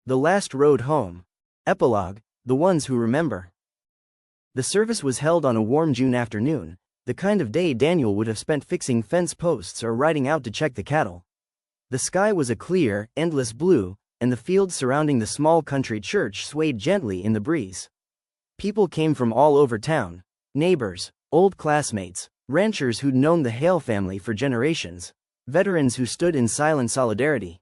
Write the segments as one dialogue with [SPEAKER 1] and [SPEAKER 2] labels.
[SPEAKER 1] The Last Road Home. Epilogue, The Ones Who Remember. The service was held on a warm June afternoon, the kind of day Daniel would have spent fixing fence posts or riding out to check the cattle. The sky was a clear, endless blue, and the fields surrounding the small country church swayed gently in the breeze. People came from all over town: neighbors, old classmates, ranchers who'd known the Hale family for generations, veterans who stood in silent solidarity.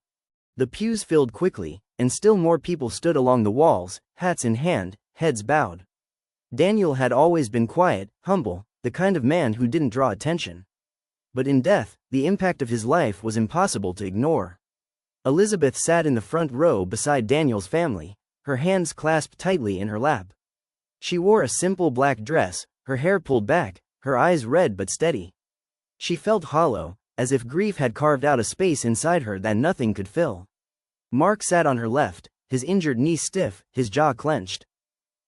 [SPEAKER 1] The pews filled quickly, and still more people stood along the walls, hats in hand, heads bowed. Daniel had always been quiet, humble, the kind of man who didn't draw attention. But in death, the impact of his life was impossible to ignore. Elizabeth sat in the front row beside Daniel's family, her hands clasped tightly in her lap. She wore a simple black dress, her hair pulled back, her eyes red but steady. She felt hollow, as if grief had carved out a space inside her that nothing could fill. Mark sat on her left, his injured knee stiff, his jaw clenched.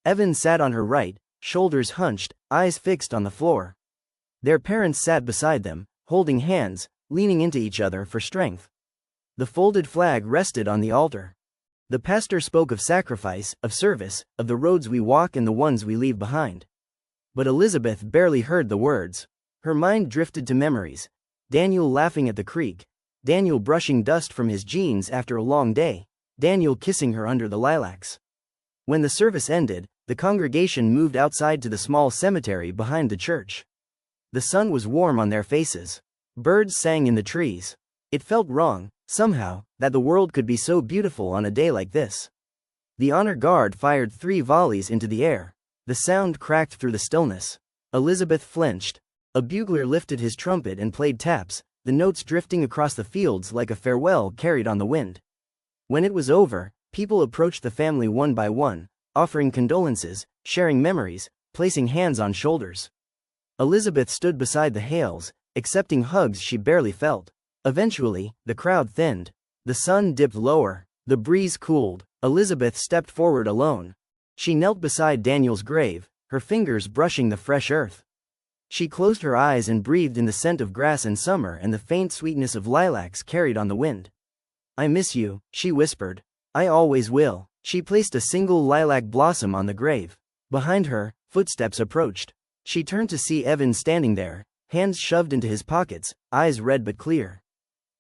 [SPEAKER 1] Evan sat on her right, shoulders hunched, eyes fixed on the floor. Their parents sat beside them, holding hands, leaning into each other for strength. The folded flag rested on the altar. The pastor spoke of sacrifice, of service, of the roads we walk and the ones we leave behind. But Elizabeth barely heard the words. Her mind drifted to memories: Daniel laughing at the creek, Daniel brushing dust from his jeans after a long day, Daniel kissing her under the lilacs. When the service ended, the congregation moved outside to the small cemetery behind the church. The sun was warm on their faces. Birds sang in the trees. It felt wrong, somehow, that the world could be so beautiful on a day like this. The honor guard fired 3 volleys into the air. The sound cracked through the stillness. Elizabeth flinched. A bugler lifted his trumpet and played taps, the notes drifting across the fields like a farewell carried on the wind. When it was over, people approached the family one by one, offering condolences, sharing memories, placing hands on shoulders. Elizabeth stood beside the Hales, accepting hugs she barely felt. Eventually, the crowd thinned. The sun dipped lower. The breeze cooled. Elizabeth stepped forward alone. She knelt beside Daniel's grave, her fingers brushing the fresh earth. She closed her eyes and breathed in the scent of grass and summer and the faint sweetness of lilacs carried on the wind. "I miss you," she whispered. "I always will." She placed a single lilac blossom on the grave. Behind her, footsteps approached. She turned to see Evan standing there, hands shoved into his pockets, eyes red but clear.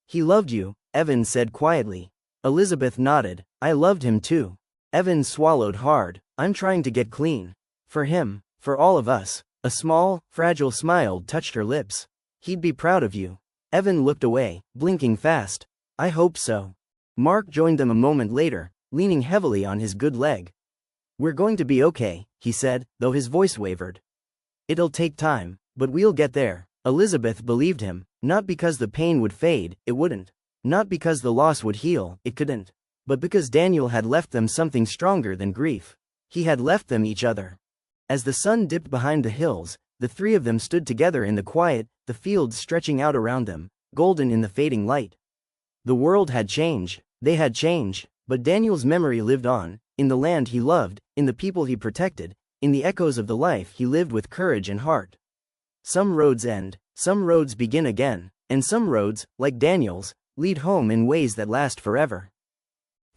[SPEAKER 1] "He loved you," Evan said quietly. Elizabeth nodded. "I loved him too." Evan swallowed hard. "I'm trying to get clean. For him, for all of us." A small, fragile smile touched her lips. "He'd be proud of you." Evan looked away, blinking fast. "I hope so." Mark joined them a moment later, leaning heavily on his good leg. "We're going to be okay," he said, though his voice wavered. "It'll take time, but we'll get there." Elizabeth believed him, not because the pain would fade, it wouldn't. Not because the loss would heal, it couldn't. But because Daniel had left them something stronger than grief. He had left them each other. As the sun dipped behind the hills, the 3 of them stood together in the quiet, the fields stretching out around them, golden in the fading light. The world had changed, they had changed, but Daniel's memory lived on, in the land he loved, in the people he protected, in the echoes of the life he lived with courage and heart. Some roads end, some roads begin again, and some roads, like Daniel's, lead home in ways that last forever.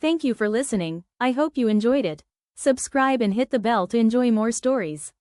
[SPEAKER 2] Thank you for listening. I hope you enjoyed it. Subscribe and hit the bell to enjoy more stories.